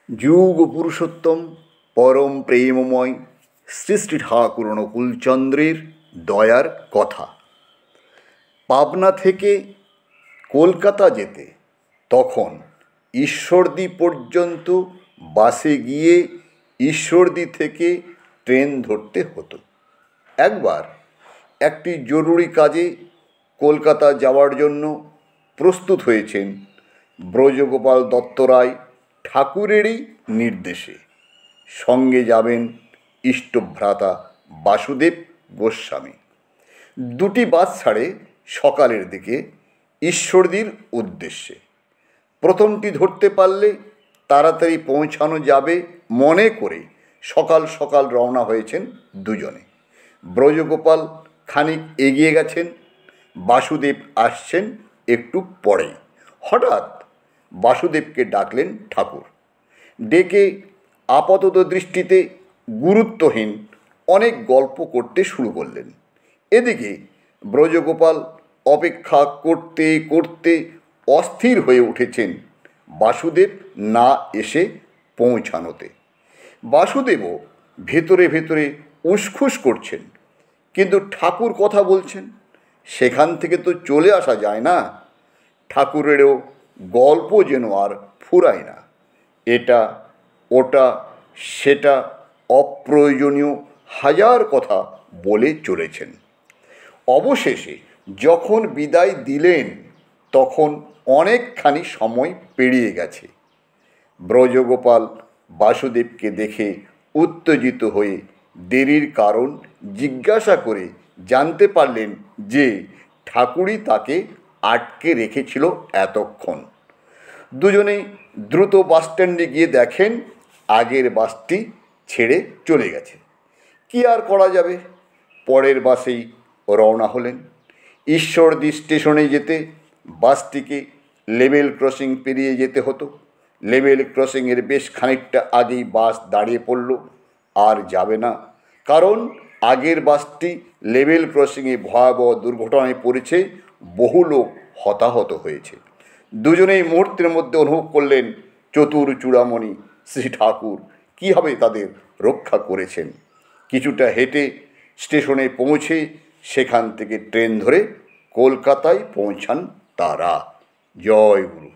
যুগ পুরুষোত্তম পরম প্রেমময় শ্রী শ্রী ঠাকুর অনুকূলচন্দ্রের দয়ার কথা। পাবনা থেকে কলকাতা যেতে তখন ঈশ্বরদী পর্যন্ত বাসে গিয়ে ঈশ্বরদী থেকে ট্রেন ধরতে হতো। একবার একটি জরুরি কাজে কলকাতা যাওয়ার জন্য প্রস্তুত হয়েছেন ব্রজগোপাল দত্তরায় ঠাকুরেরই নির্দেশে। সঙ্গে যাবেন ইষ্টভ্রাতা বাসুদেব গোস্বামী। দুটি বাস ছাড়ে সকালের দিকে ঈশ্বরদীর উদ্দেশ্যে। প্রথমটি ধরতে পারলে তাড়াতাড়ি পৌঁছানো যাবে মনে করে সকাল সকাল রওনা হয়েছেন দুজনে। ব্রজগোপাল খানিক এগিয়ে গেছেন, বাসুদেব আসছেন একটু পরেই। হঠাৎ বাসুদেবকে ডাকলেন ঠাকুর। ডেকে আপাতত দৃষ্টিতে গুরুত্বহীন অনেক গল্প করতে শুরু করলেন। এদিকে ব্রজগোপাল অপেক্ষা করতে করতে অস্থির হয়ে উঠেছেন বাসুদেব না এসে পৌঁছানোতে। বাসুদেবও ভেতরে ভেতরে উসখুস করছেন, কিন্তু ঠাকুর কথা বলছেন, সেখান থেকে তো চলে আসা যায় না। ঠাকুরেরও গল্প যেন আর ফুরায় না। এটা ওটা সেটা অপ্রয়োজনীয় হাজার কথা বলে চলেছেন। অবশেষে যখন বিদায় দিলেন তখন অনেকখানি সময় পেরিয়ে গেছে। ব্রজগোপাল বাসুদেবকে দেখে উত্তেজিত হয়ে দেরির কারণ জিজ্ঞাসা করে জানতে পারলেন যে ঠাকুরই তাকে আটকে রেখেছিল এতক্ষণ। দুজনেই দ্রুত বাসস্ট্যান্ডে গিয়ে দেখেন আগের বাসটি ছেড়ে চলে গেছে। কি আর করা যাবে, পরের বাসেই রওনা হলেন। ঈশ্বরদী স্টেশনে যেতে বাসটিকে লেভেল ক্রসিং পেরিয়ে যেতে হতো। লেভেল ক্রসিংয়ের বেশ খানিকটা আগেই বাস দাঁড়িয়ে পড়ল, আর যাবে না, কারণ আগের বাসটি লেভেল ক্রসিংয়ে ভয়াবহ দুর্ঘটনায় পড়েছে, বহু লোক হতাহত হয়েছে। দুজনেই মুহূর্তের মধ্যে অনুভব করলেন চতুর চূড়ামণি শ্রী ঠাকুর কীভাবে তাদের রক্ষা করেছেন। কিছুটা হেঁটে স্টেশনে পৌঁছে সেখান থেকে ট্রেন ধরে কলকাতায় পৌঁছান তারা। জয় গুরু।